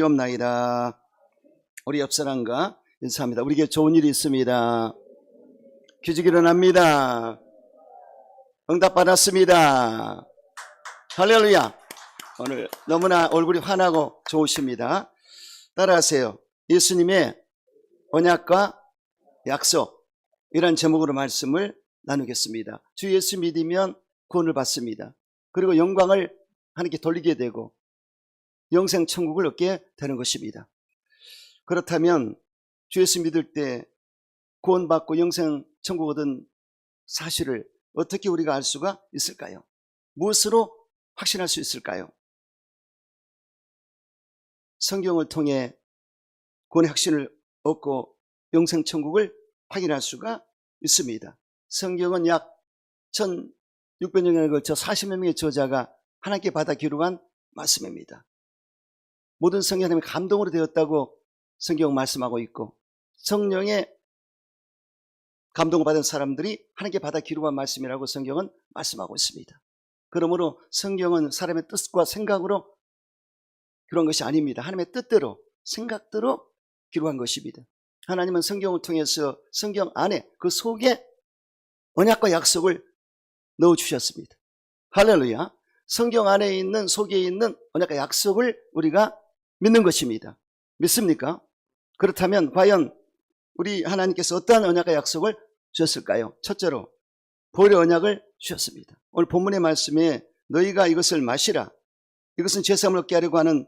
없나이다. 우리 옆 사람과 인사합니다. 우리에게 좋은 일이 있습니다. 귀직 일어납니다. 응답 받았습니다. 할렐루야. 오늘 너무나 얼굴이 환하고 좋으십니다. 따라하세요. 예수님의 언약과 약속, 이런 제목으로 말씀을 나누겠습니다. 주 예수 믿으면 구원을 받습니다. 그리고 영광을 하나님께 돌리게 되고 영생 천국을 얻게 되는 것입니다. 그렇다면 주 예수 믿을 때 구원받고 영생 천국 얻은 사실을 어떻게 우리가 알 수가 있을까요? 무엇으로 확신할 수 있을까요? 성경을 통해 구원의 확신을 얻고 영생 천국을 확인할 수가 있습니다. 성경은 약 1600년에 걸쳐 40여 명의 저자가 하나님께 받아 기록한 말씀입니다. 모든 성경이 하나님의 감동으로 되었다고 성경 말씀하고 있고, 성령의 감동을 받은 사람들이 하나님께 받아 기록한 말씀이라고 성경은 말씀하고 있습니다. 그러므로 성경은 사람의 뜻과 생각으로 기록한 것이 아닙니다. 하나님의 뜻대로, 생각대로 기록한 것입니다. 하나님은 성경을 통해서 성경 안에, 그 속에 언약과 약속을 넣어주셨습니다. 할렐루야. 성경 안에 있는, 속에 있는 언약과 약속을 우리가 믿는 것입니다. 믿습니까? 그렇다면 과연 우리 하나님께서 어떠한 언약과 약속을 주셨을까요? 첫째로 보혈의 언약을 주셨습니다. 오늘 본문의 말씀에 너희가 이것을 마시라, 이것은 죄사함을 얻게 하려고 하는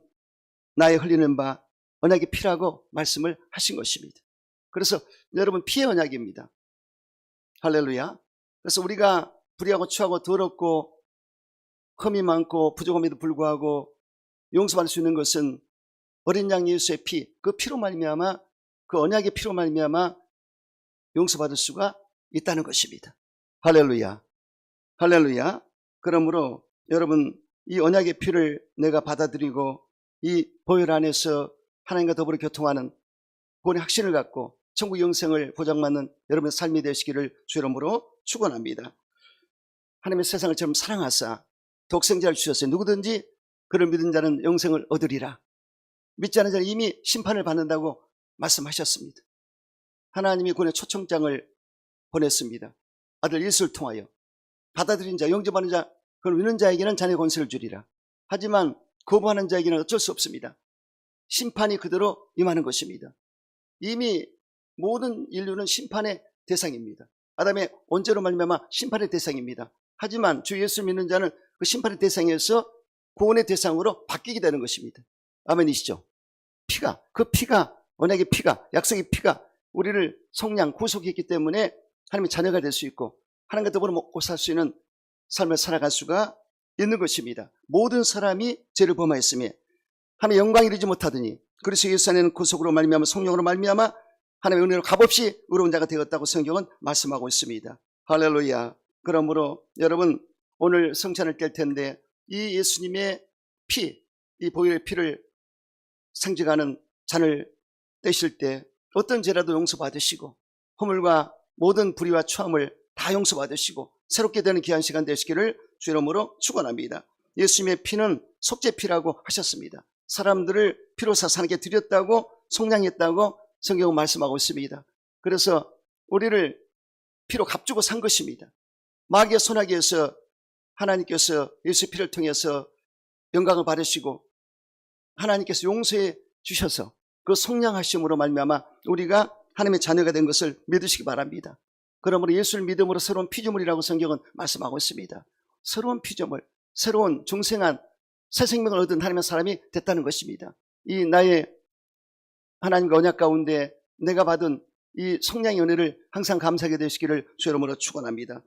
나의 흘리는 바 언약의 피라고 말씀을 하신 것입니다. 그래서 여러분, 피의 언약입니다. 할렐루야. 그래서 우리가 불의하고 추하고 더럽고 흠이 많고 부족함에도 불구하고 용서받을 수 있는 것은 어린 양 예수의 피, 그 피로 말미암아, 그 언약의 피로 말미암아 용서받을 수가 있다는 것입니다. 할렐루야. 할렐루야. 그러므로 여러분, 이 언약의 피를 내가 받아들이고 이 보혈 안에서 하나님과 더불어 교통하는 구원의 확신을 갖고 천국 영생을 보장받는 여러분의 삶이 되시기를 주 이름으로 축원합니다. 하나님의 세상을 처럼 사랑하사 독생자를 주셨어요. 누구든지 그를 믿은 자는 영생을 얻으리라. 믿지 않은 자는 이미 심판을 받는다고 말씀하셨습니다. 하나님이 구원의 초청장을 보냈습니다. 아들 예수를 통하여 받아들인 자, 영접하는 자, 그걸 믿는 자에게는 자녀의 권세를 주리라. 하지만 거부하는 자에게는 어쩔 수 없습니다. 심판이 그대로 임하는 것입니다. 이미 모든 인류는 심판의 대상입니다. 아담의 원죄로 말미암아 심판의 대상입니다. 하지만 주 예수 믿는 자는 그 심판의 대상에서 구원의 대상으로 바뀌게 되는 것입니다. 아멘이시죠? 피가, 그 피가, 언약의 피가, 약속의 피가 우리를 속량, 구속했기 때문에 하나님의 자녀가 될 수 있고 하나님과 더불어 먹고 살 수 있는 삶을 살아갈 수가 있는 것입니다. 모든 사람이 죄를 범하였으며 하나님의 영광을 이루지 못하더니 그리스도 예수 안에는 구속으로 말미암아 성령으로 말미암아 하나님의 은혜로 값없이 의로운 자가 되었다고 성경은 말씀하고 있습니다. 할렐루야. 그러므로 여러분, 오늘 성찬을 깰 텐데 이 예수님의 피, 이 보혈의 피를 상징하는 잔을 떼실 때 어떤 죄라도 용서받으시고 허물과 모든 불의와 추함을 다 용서받으시고 새롭게 되는 귀한 시간 되시기를 주 이름으로 축원합니다. 예수님의 피는 속죄피라고 하셨습니다. 사람들을 피로 사서 하나님께 드렸다고, 속량했다고 성경은 말씀하고 있습니다. 그래서 우리를 피로 값주고 산 것입니다. 마귀의 손아귀에서 하나님께서 예수의 피를 통해서 영광을 받으시고 하나님께서 용서해 주셔서 그 속량하심으로 말미암아 우리가 하나님의 자녀가 된 것을 믿으시기 바랍니다. 그러므로 예수를 믿음으로 새로운 피조물이라고 성경은 말씀하고 있습니다. 새로운 피조물, 새로운 중생한 새 생명을 얻은 하나님의 사람이 됐다는 것입니다. 이 나의 하나님과 언약 가운데 내가 받은 이 속량의 은혜를 항상 감사하게 되시기를 주 이름으로 축원합니다.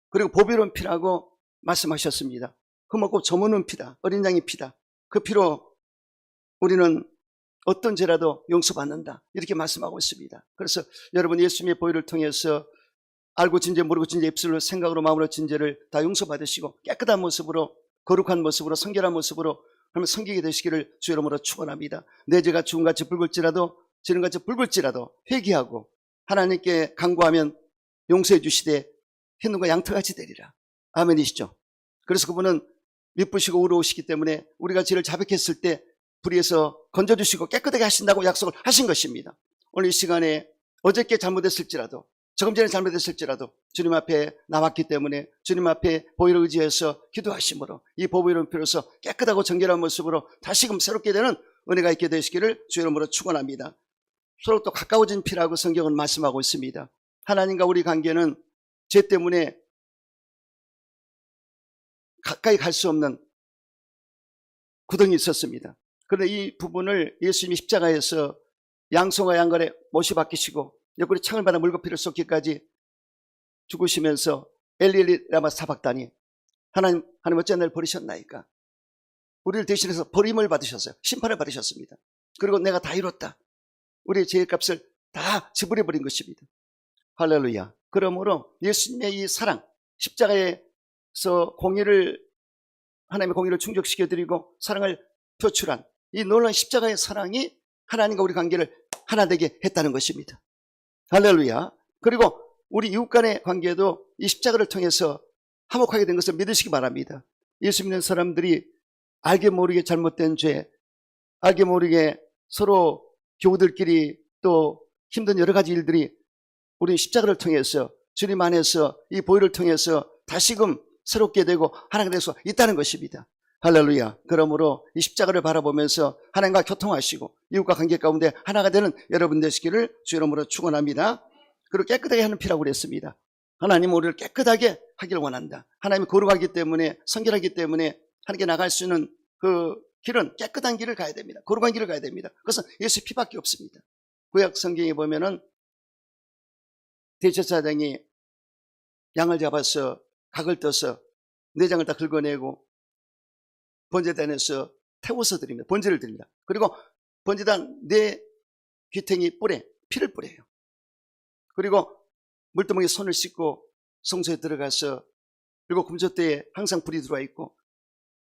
그리고 보배로운 피라고 말씀하셨습니다. 흠없고 저무는 피다, 어린 양의 피다. 그 피로 우리는 어떤 죄라도 용서받는다, 이렇게 말씀하고 있습니다. 그래서 여러분, 예수님의 보혈을 통해서 알고 진 죄, 모르고 진 죄, 입술로, 생각으로, 마음으로 진 죄를 다 용서받으시고 깨끗한 모습으로, 거룩한 모습으로, 성결한 모습으로 그러면 섬기게 되시기를 주 이름으로 축원합니다. 내 죄가 죽음같이 붉을지라도, 지름같이 붉을지라도 회개하고 하나님께 간구하면 용서해 주시되 흰눈과 양털같이 되리라. 아멘이시죠? 그래서 그분은 미쁘시고 의로우시기 때문에 우리가 죄를 자백했을 때 불의에서 건져주시고 깨끗하게 하신다고 약속을 하신 것입니다. 오늘 이 시간에 어저께 잘못했을지라도, 조금 전에 잘못했을지라도 주님 앞에 나왔기 때문에 주님 앞에 보혈을 의지해서 기도하심으로 이 보혈을 피로써 깨끗하고 정결한 모습으로 다시금 새롭게 되는 은혜가 있게 되시기를 주의 이름으로 축원합니다. 서로 또 가까워진 피라고 성경은 말씀하고 있습니다. 하나님과 우리 관계는 죄 때문에 가까이 갈 수 없는 구덩이 있었습니다. 그런데 이 부분을 예수님이 십자가에서 양송과 양갈에 못이 박히시고 옆구리 창을 받아 물거피를 쏟기까지 죽으시면서 엘리 라마 사박다니, 하나님 어째 나를 버리셨나이까? 우리를 대신해서 버림을 받으셨어요. 심판을 받으셨습니다. 그리고 내가 다 이뤘다, 우리의 죄의 값을 다 지불해버린 것입니다. 할렐루야. 그러므로 예수님의 이 사랑, 십자가에서 하나님의 공의를 충족시켜드리고 사랑을 표출한 이 놀라운 십자가의 사랑이 하나님과 우리 관계를 하나 되게 했다는 것입니다. 할렐루야. 그리고 우리 이웃 간의 관계도 이 십자가를 통해서 화목하게 된 것을 믿으시기 바랍니다. 예수 믿는 사람들이 알게 모르게 잘못된 죄, 알게 모르게 서로 교우들끼리 또 힘든 여러 가지 일들이 우리 십자가를 통해서 주님 안에서 이 보혈을 통해서 다시금 새롭게 되고 하나가 될 수 있다는 것입니다. 할렐루야. 그러므로 이 십자가를 바라보면서 하나님과 교통하시고 이웃과 관계 가운데 하나가 되는 여러분 되시기를 주 이름으로 축원합니다. 그리고 깨끗하게 하는 피라고 그랬습니다. 하나님 우리를 깨끗하게 하기를 원한다. 하나님이 거룩하기 때문에, 성결하기 때문에 하나님께 나갈 수 있는 그 길은 깨끗한 길을 가야 됩니다. 거룩한 길을 가야 됩니다. 그것은 예수의 피밖에 없습니다. 구약 성경에 보면은 대제사장이 양을 잡아서 각을 떠서 내장을 다 긁어내고 번제단에서 태워서 드립니다. 번제를 드립니다. 그리고 번제단 내 귀퉁이 뿔에 피를 뿌려요. 그리고 물두멍에 손을 씻고 성소에 들어가서 그리고 금소대에 항상 불이 들어와 있고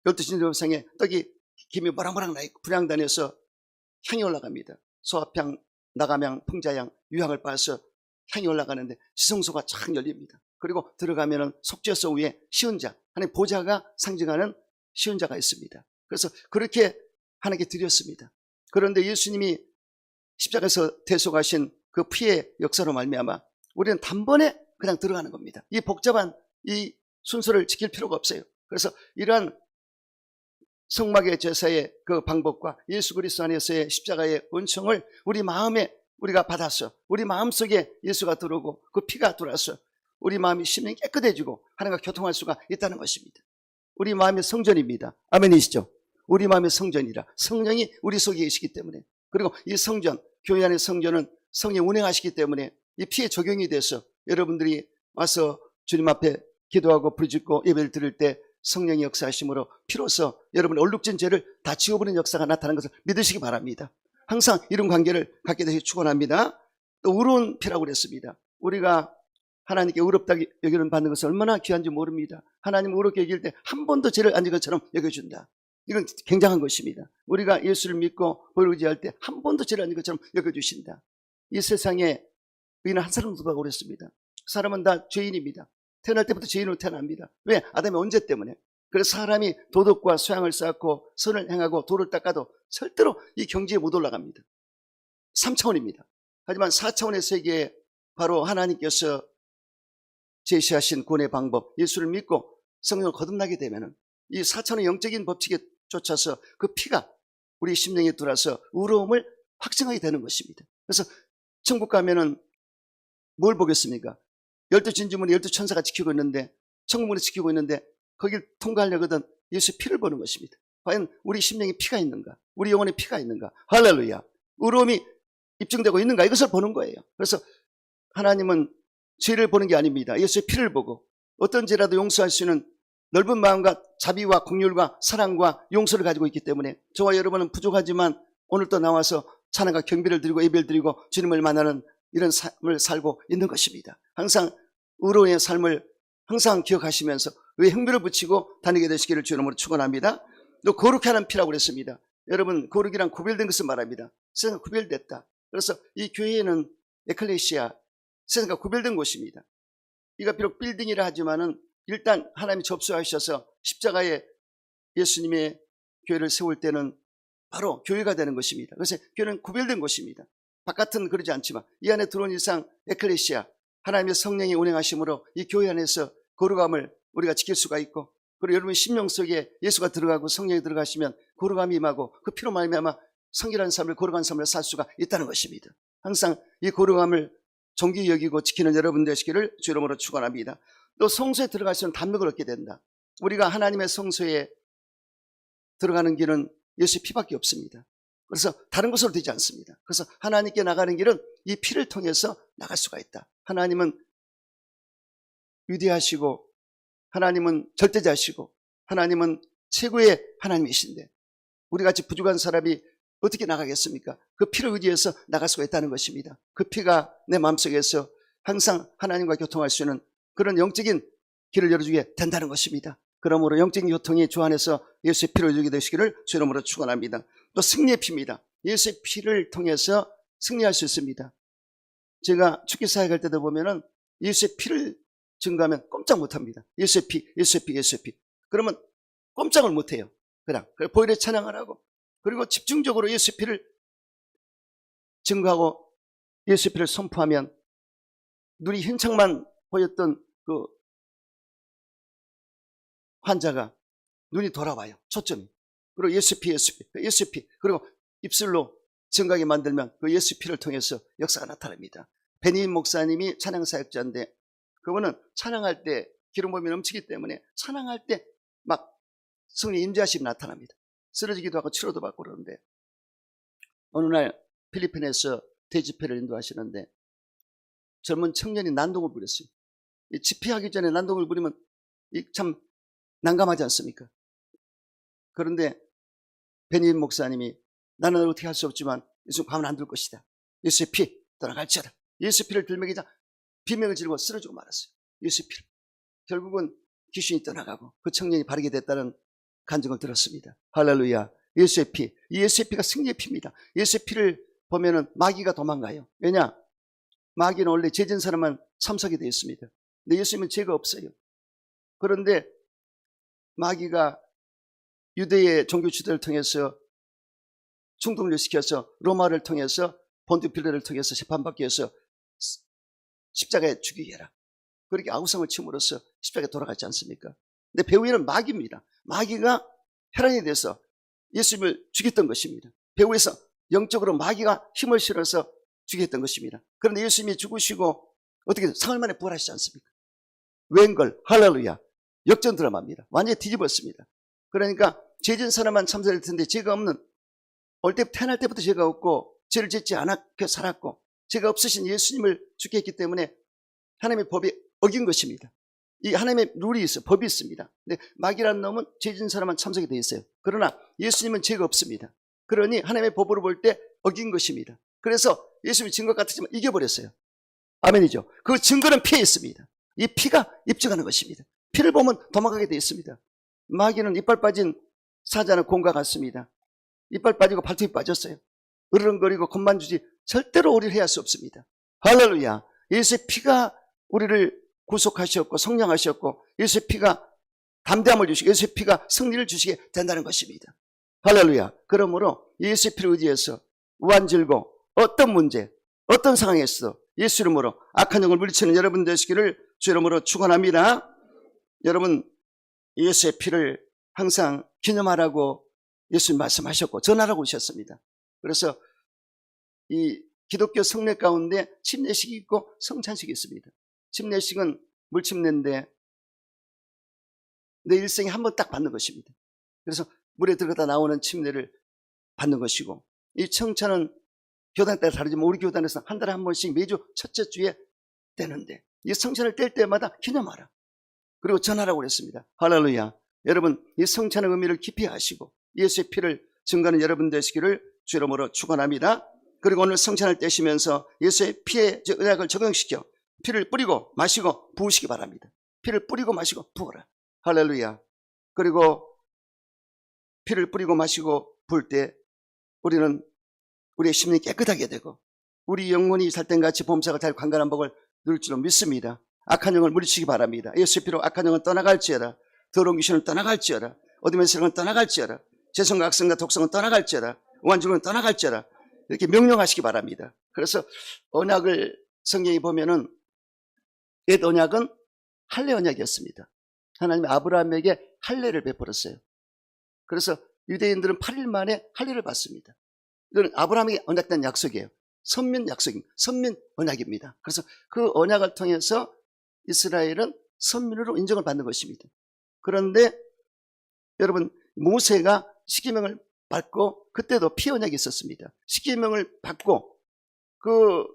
12신 조상에 떡이 김이 모락모락 나 있고 불향단에서 향이 올라갑니다. 소합향, 나감향, 풍자향, 유향을 빻아서 향이 올라가는데 지성소가 쫙 열립니다. 그리고 들어가면은 속죄소 위에 시은자, 하나님 보좌가 상징하는 시은자가 있습니다. 그래서 그렇게 하나님께 드렸습니다. 그런데 예수님이 십자가에서 대속하신 그 피의 역사로 말미암아 우리는 단번에 그냥 들어가는 겁니다. 이 복잡한 이 순서를 지킬 필요가 없어요. 그래서 이러한 성막의 제사의 그 방법과 예수 그리스도 안에서의 십자가의 은총을 우리 마음에 우리가 받았어. 우리 마음속에 예수가 들어오고 그 피가 들어와서 우리 마음이 심령이 깨끗해지고 하나님과 교통할 수가 있다는 것입니다. 우리 마음의 성전입니다. 아멘이시죠? 우리 마음의 성전이라 성령이 우리 속에 계시기 때문에, 그리고 이 성전, 교회 안의 성전은 성령이 운행하시기 때문에 이 피에 적용이 돼서 여러분들이 와서 주님 앞에 기도하고 부르짖고 예배를 드릴 때 성령의 역사하심으로 피로써 여러분의 얼룩진 죄를 다 지워버리는 역사가 나타나는 것을 믿으시기 바랍니다. 항상 이런 관계를 갖게 되시기 축원합니다. 또 의로운 피라고 그랬습니다. 우리가 하나님께 의롭다 여기는 받는 것은 얼마나 귀한지 모릅니다. 하나님 의롭게 여길 때 한 번도 죄를 안 지은 것처럼 여겨준다. 이건 굉장한 것입니다. 우리가 예수를 믿고 보혈을 의지할 때 한 번도 죄를 안 지은 것처럼 여겨주신다. 이 세상에 의인은 한 사람도 없다고 그랬습니다. 사람은 다 죄인입니다. 태어날 때부터 죄인으로 태어납니다. 왜? 아담의 원죄 때문에. 그래서 사람이 도덕과 소양을 쌓고 선을 행하고 도를 닦아도 절대로 이 경지에 못 올라갑니다. 3차원입니다. 하지만 4차원의 세계에 바로 하나님께서 제시하신 구원의 방법, 예수를 믿고 성령을 거듭나게 되면 이 4차원의 영적인 법칙에 쫓아서 그 피가 우리 심령에 들어와서 의로움을 확증하게 되는 것입니다. 그래서 천국 가면은 뭘 보겠습니까? 12진주문이 12천사가 지키고 있는데, 천국문을 지키고 있는데 거길 통과하려거든 예수의 피를 보는 것입니다. 과연 우리 심령에 피가 있는가? 우리 영혼에 피가 있는가? 할렐루야. 의로움이 입증되고 있는가? 이것을 보는 거예요. 그래서 하나님은 죄를 보는 게 아닙니다. 예수의 피를 보고 어떤 죄라도 용서할 수 있는 넓은 마음과 자비와 긍휼과 사랑과 용서를 가지고 있기 때문에 저와 여러분은 부족하지만 오늘 또 나와서 찬양과 경배를 드리고 예배를 드리고 주님을 만나는 이런 삶을 살고 있는 것입니다. 항상 의로움의 삶을 항상 기억하시면서 왜 행배를 붙이고 다니게 되시기를 주 이름으로 축원합니다. 또 거룩해 하는 피라고 그랬습니다. 여러분, 거룩이란 구별된 것을 말합니다. 세상과 구별됐다. 그래서 이 교회는 에클레시아, 세상과 구별된 곳입니다. 이가 비록 빌딩이라 하지만은 일단 하나님이 접수하셔서 십자가에 예수님의 교회를 세울 때는 바로 교회가 되는 것입니다. 그래서 교회는 구별된 곳입니다. 바깥은 그러지 않지만 이 안에 들어온 이상 에클레시아, 하나님의 성령이 운행하심으로 이 교회 안에서 거룩함을 우리가 지킬 수가 있고, 그리고 여러분 심령 속에 예수가 들어가고 성령이 들어가시면 거룩함이 임하고 그 피로 말미암아 성결한 삶을, 거룩한 삶을 살 수가 있다는 것입니다. 항상 이 거룩함을 존귀히 여기고 지키는 여러분 되시기를 주 이름으로 축원합니다. 또 성소에 들어가시면 담력을 얻게 된다. 우리가 하나님의 성소에 들어가는 길은 예수의 피밖에 없습니다. 그래서 다른 곳으로 되지 않습니다. 그래서 하나님께 나가는 길은 이 피를 통해서 나갈 수가 있다. 하나님은 위대하시고 하나님은 절대자시고 하나님은 최고의 하나님이신데 우리같이 부족한 사람이 어떻게 나가겠습니까? 그 피를 의지해서 나갈 수가 있다는 것입니다. 그 피가 내 마음속에서 항상 하나님과 교통할 수 있는 그런 영적인 길을 열어주게 된다는 것입니다. 그러므로 영적인 교통이 주 안에서 예수의 피를 주게 되시기를 주 이름으로 축원합니다. 또 승리의 피입니다. 예수의 피를 통해서 승리할 수 있습니다. 제가 축기 사역할 때도 보면은 예수의 피를 증거하면 꼼짝 못합니다. 예수의 피, 예수의 피, 예수의 피. 그러면 꼼짝을 못해요. 그냥 보혈의 찬양을 하고, 그리고 집중적으로 예수의 피를 증거하고 예수의 피를 선포하면 눈이 흰창만 보였던 그 환자가 눈이 돌아와요. 초점이. 그리고 예수의 피, 예수의 피, 예수의 피. 그리고 입술로 증거하게 만들면 그 예수의 피를 통해서 역사가 나타납니다. 베니인 목사님이 찬양 사역자인데 그분은 찬양할 때 기름 부음이 넘치기 때문에 찬양할 때 막 성령 임재하심이 나타납니다. 쓰러지기도 하고 치료도 받고 그러는데 어느 날 필리핀에서 대집회를 인도하시는데 젊은 청년이 난동을 부렸어요. 이 집회하기 전에 난동을 부리면 참 난감하지 않습니까? 그런데 베니인 목사님이 나는 어떻게 할 수 없지만 예수 가만 안 둘 것이다. 예수의 피 떠나갈지어다. 예수의 피를 들먹이자 비명을 지르고 쓰러지고 말았어요. 예수의 피를. 결국은 귀신이 떠나가고 그 청년이 바르게 됐다는 간증을 들었습니다. 할렐루야. 예수의 피. 이 예수의 피가 승리의 피입니다. 예수의 피를 보면은 마귀가 도망가요. 왜냐? 마귀는 원래 죄진 사람만 참석이 되어 있습니다. 근데 예수님은 죄가 없어요. 그런데 마귀가 유대의 종교 지도를 통해서 충동을 시켜서 로마를 통해서 본디오 빌라를 통해서 재판받기 위해서 십자가에 죽이게 해라. 그렇게 아우성을 침으로써 십자가에 돌아가지 않습니까? 근데 배후에는 마귀입니다. 마귀가 혈안이 돼서 예수님을 죽였던 것입니다. 배후에서 영적으로 마귀가 힘을 실어서 죽였던 것입니다. 그런데 예수님이 죽으시고 어떻게 사흘 만에 부활하시지 않습니까? 웬걸, 할렐루야. 역전 드라마입니다. 완전히 뒤집었습니다. 그러니까 죄진 사람만 참석할 텐데 죄가 없는, 태어날 때부터 죄가 없고 죄를 짓지 않았게 살았고 죄가 없으신 예수님을 죽게 했기 때문에 하나님의 법이 어긴 것입니다. 이 하나님의 룰이 있어요. 법이 있습니다. 근데 마귀라는 놈은 죄진 사람만 참석이 되어 있어요. 그러나 예수님은 죄가 없습니다. 그러니 하나님의 법으로 볼 때 어긴 것입니다. 그래서 예수님이 증거 같았지만 이겨버렸어요. 아멘이죠. 그 증거는 피에 있습니다. 이 피가 입증하는 것입니다. 피를 보면 도망가게 되어 있습니다. 마귀는 이빨 빠진 사자는 곰과 같습니다. 이빨 빠지고 발톱이 빠졌어요. 으르렁거리고 겁만 주지 절대로 우리를 해할 수 없습니다. 할렐루야. 예수의 피가 우리를 구속하셨고 성령하셨고 예수의 피가 담대함을 주시고 예수의 피가 승리를 주시게 된다는 것입니다. 할렐루야. 그러므로 예수의 피를 의지해서 우한질고 어떤 문제, 어떤 상황에서 예수 이름으로 악한 영을 물리치는 여러분 되시기를 주 이름으로 축원합니다. 여러분, 예수의 피를 항상 기념하라고 예수님 말씀하셨고 전하라고 오셨습니다. 그래서 이 기독교 성례 가운데 침례식이 있고 성찬식이 있습니다. 침례식은 물침례인데 내 일생에 한 번 딱 받는 것입니다. 그래서 물에 들어가다 나오는 침례를 받는 것이고, 이 성찬은 교단 따라 다르지만 우리 교단에서 한 달에 한 번씩 매주 첫째 주에 떼는데 이 성찬을 뗄 때마다 기념하라. 그리고 전하라고 그랬습니다. 할렐루야. 여러분, 이 성찬의 의미를 깊이 아시고 예수의 피를 증거하는 여러분 되시기를 주 이름으로 축원합니다. 그리고 오늘 성찬을 떼시면서 예수의 피의 의약을 적용시켜 피를 뿌리고 마시고 부으시기 바랍니다. 피를 뿌리고 마시고 부어라. 할렐루야. 그리고 피를 뿌리고 마시고 부을 때 우리는 우리의 심령이 깨끗하게 되고 우리 영혼이 살땐같이 봄사가 잘 관건한 복을 누릴 줄로 믿습니다. 악한 영을 물리치기 바랍니다. 예수의 피로 악한 영은 떠나갈지어다. 더러운 귀신은 떠나갈지어다. 어둠의 세력은 떠나갈지어다. 죄성과 악성과 독성은 떠나갈지어다. 오한중은 떠나갈지어다. 이렇게 명령하시기 바랍니다. 그래서 언약을 성경에 보면은 옛 언약은 할례 언약이었습니다. 하나님이 아브라함에게 할례를 베풀었어요. 그래서 유대인들은 8일 만에 할례를 받습니다. 이건 아브라함에게 언약된 약속이에요. 선민 약속입니다. 선민 언약입니다. 그래서 그 언약을 통해서 이스라엘은 선민으로 인정을 받는 것입니다. 그런데 여러분, 모세가 십계명을 받고 그때도 피 언약이 있었습니다. 십계명을 받고 그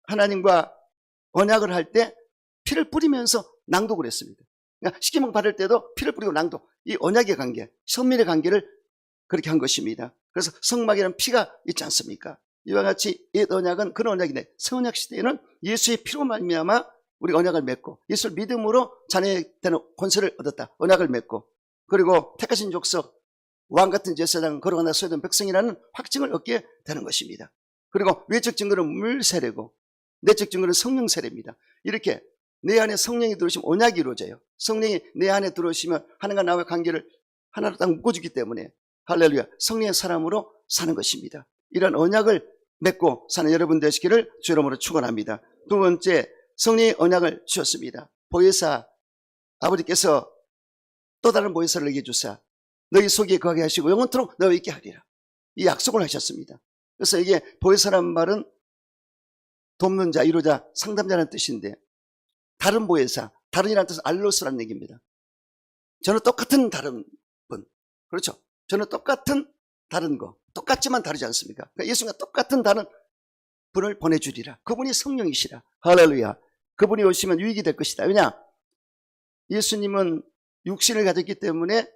하나님과 언약을 할 때 피를 뿌리면서 낭독을 했습니다. 그러니까 십계명 받을 때도 피를 뿌리고 낭독, 이 언약의 관계, 선민의 관계를 그렇게 한 것입니다. 그래서 성막에는 피가 있지 않습니까? 이와 같이 옛 언약은 그런 언약인데 새 언약 시대에는 예수의 피로 말미암아 우리 언약을 맺고 예수를 믿음으로 자녀 되는 권세를 얻었다. 언약을 맺고 그리고 택하신 족속 왕같은 제사장 걸어가나 소유된 백성이라는 확증을 얻게 되는 것입니다. 그리고 외적 증거는 물 세례고 내적 증거는 성령 세례입니다. 이렇게 내 안에 성령이 들어오시면 언약이 이루어져요. 성령이 내 안에 들어오시면 하나님과 나와의 관계를 하나로 딱 묶어주기 때문에 할렐루야, 성령의 사람으로 사는 것입니다. 이런 언약을 맺고 사는 여러분 되시기를 주 이름으로 축원합니다. 두 번째, 성령의 언약을 주셨습니다. 보혜사 아버지께서 또 다른 보혜사를 너희에게 주사 너희 속에 거하게 하시고 영원토록 너희와 있게 하리라. 이 약속을 하셨습니다. 그래서 이게 보혜사라는 말은 돕는 자, 이루자, 상담자라는 뜻인데 다른 보혜사, 다른이라는 뜻은 알로스라는 얘기입니다. 저는 똑같은 다른 분, 그렇죠? 저는 똑같은 다른 거, 똑같지만 다르지 않습니까? 그러니까 예수가 똑같은 다른 분을 보내주리라. 그분이 성령이시라. 할렐루야. 그분이 오시면 유익이 될 것이다. 왜냐? 예수님은 육신을 가졌기 때문에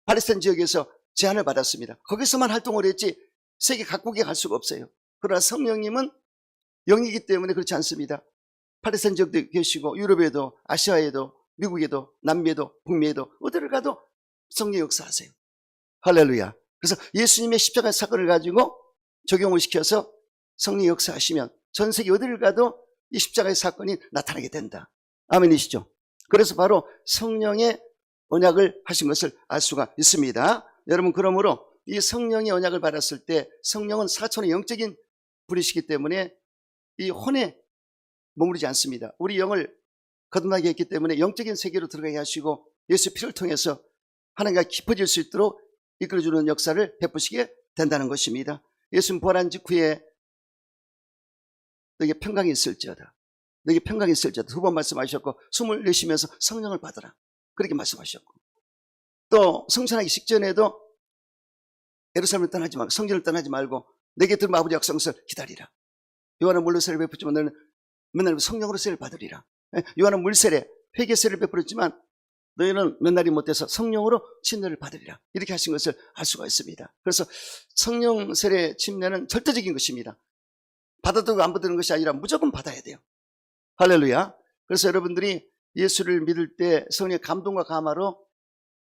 팔레스타인 지역에서 제한을 받았습니다. 거기서만 활동을 했지 세계 각국에 갈 수가 없어요. 그러나 성령님은 영이기 때문에 그렇지 않습니다. 팔레스타인 지역도 계시고 유럽에도 아시아에도 미국에도 남미에도 북미에도 어디를 가도 성령 역사하세요. 할렐루야. 그래서 예수님의 십자가 사건을 가지고 적용을 시켜서 성령 역사하시면 전 세계 어디를 가도 이 십자가의 사건이 나타나게 된다. 아멘이시죠? 그래서 바로 성령의 언약을 하신 것을 알 수가 있습니다. 여러분, 그러므로 이 성령의 언약을 받았을 때 성령은 사천의 영적인 분이시기 때문에 이 혼에 머무르지 않습니다. 우리 영을 거듭나게 했기 때문에 영적인 세계로 들어가게 하시고 예수의 피를 통해서 하나님과 깊어질 수 있도록 이끌어주는 역사를 베푸시게 된다는 것입니다. 예수님 부활한 직후에 너에게 평강이 있을지어다. 너에게 평강이 있을지어다. 두 번 말씀하셨고 숨을 내쉬면서 성령을 받으라. 그렇게 말씀하셨고 또 성천하기 직전에도 예루살렘을 떠나지 말고 성전을 떠나지 말고 내게 들면 아버지 약속을 기다리라. 요한은 물로 세례를 베푸지만 너는 맨날 성령으로 세례를 받으리라. 요한은 물세례, 회개세례를 베풀었지만 너희는 몇 날이 못돼서 성령으로 침례를 받으리라. 이렇게 하신 것을 알 수가 있습니다. 그래서 성령 세례 침례는 절대적인 것입니다. 받아들고 안 받는 것이 아니라 무조건 받아야 돼요. 할렐루야. 그래서 여러분들이 예수를 믿을 때 성령의 감동과 감화로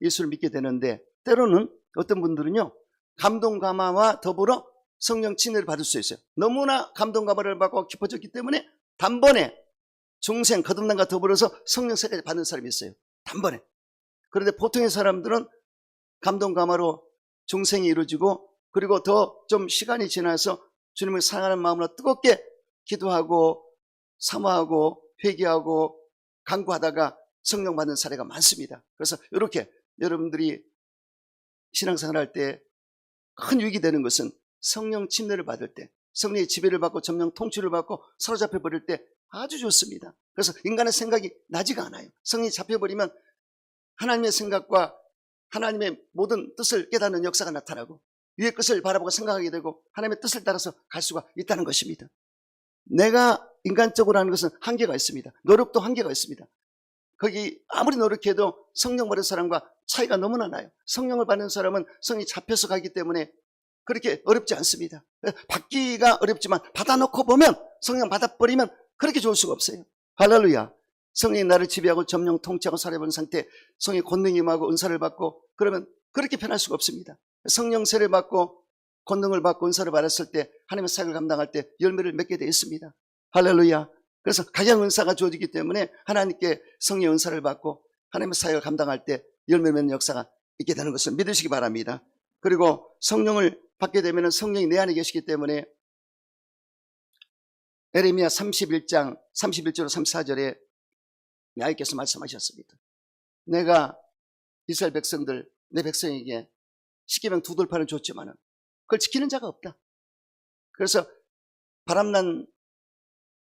예수를 믿게 되는데 때로는 어떤 분들은요 감동 감화와 더불어 성령 침례를 받을 수 있어요. 너무나 감동 감화를 받고 깊어졌기 때문에 단번에 중생 거듭남과 더불어서 성령 세례를 받는 사람이 있어요. 단번에. 그런데 보통의 사람들은 감동 감화로 중생이 이루어지고 그리고 더 좀 시간이 지나서 주님을 사랑하는 마음으로 뜨겁게 기도하고 사모하고 회개하고 간구하다가 성령 받는 사례가 많습니다. 그래서 이렇게 여러분들이 신앙생활 할 때 큰 유익이 되는 것은 성령 침례를 받을 때 성령의 지배를 받고 점령 통치를 받고 사로잡혀 버릴 때 아주 좋습니다. 그래서 인간의 생각이 나지가 않아요. 성령이 잡혀버리면 하나님의 생각과 하나님의 모든 뜻을 깨닫는 역사가 나타나고 위의 것을 바라보고 생각하게 되고 하나님의 뜻을 따라서 갈 수가 있다는 것입니다. 내가 인간적으로 하는 것은 한계가 있습니다. 노력도 한계가 있습니다. 거기 아무리 노력해도 성령 받은 사람과 차이가 너무나 나요. 성령을 받는 사람은 성이 잡혀서 가기 때문에 그렇게 어렵지 않습니다. 받기가 어렵지만 받아놓고 보면 성령 받아버리면 그렇게 좋을 수가 없어요. 할렐루야. 성령이 나를 지배하고 점령 통치하고 살아본 상태 성령의 권능이 임하고 은사를 받고 그러면 그렇게 편할 수가 없습니다. 성령 세례를 받고 권능을 받고 은사를 받았을 때 하나님의 사역을 감당할 때 열매를 맺게 되어 있습니다. 할렐루야. 그래서 가장 은사가 주어지기 때문에 하나님께 성령의 은사를 받고 하나님의 사역을 감당할 때 열매 맺는 역사가 있게 되는 것을 믿으시기 바랍니다. 그리고 성령을 받게 되면 성령이 내 안에 계시기 때문에 에레미야 31장 31절로 34절에 야훼께서 말씀하셨습니다. 내가 이스라엘 백성들, 내 백성에게 십계명 두 돌판을 줬지만 그걸 지키는 자가 없다. 그래서 바람난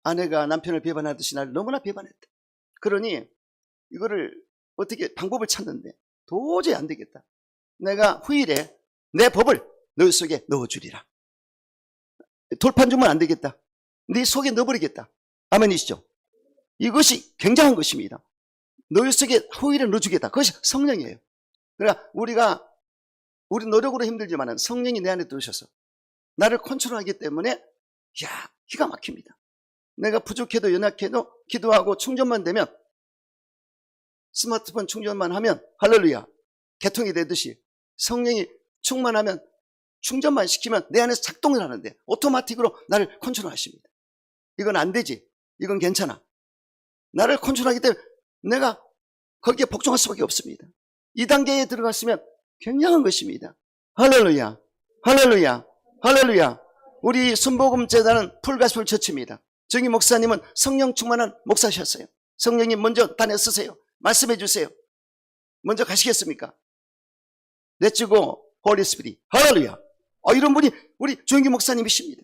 아내가 남편을 비판하듯이 나를 너무나 비판했다. 그러니 이거를 어떻게 방법을 찾는데 도저히 안 되겠다. 내가 후일에 내 법을 너희 속에 넣어주리라. 돌판 주면 안 되겠다. 네 속에 넣어버리겠다. 아멘이시죠? 이것이 굉장한 것입니다. 너희 속에 후일에 넣어주겠다. 그것이 성령이에요. 그러니까 우리 노력으로 힘들지만 성령이 내 안에 들으셔서 나를 컨트롤하기 때문에 야, 기가 막힙니다. 내가 부족해도 연약해도 기도하고 충전만 되면, 스마트폰 충전만 하면 할렐루야 개통이 되듯이 성령이 충만하면, 충전만 시키면 내 안에서 작동을 하는데 오토마틱으로 나를 컨트롤하십니다. 이건 안 되지. 이건 괜찮아. 나를 컨트롤하기 때문에 내가 거기에 복종할 수밖에 없습니다. 이 단계에 들어갔으면 굉장한 것입니다. 할렐루야, 할렐루야, 할렐루야. 우리 순복음재단은 풀가스풀 처치입니다. 정희 목사님은 성령 충만한 목사셨어요. 성령님 먼저 단에 쓰세요. 말씀해 주세요. 먼저 가시겠습니까? 내치고 홀리 스피릿. 할렐루야. 이런 분이 우리 조영기 목사님이십니다.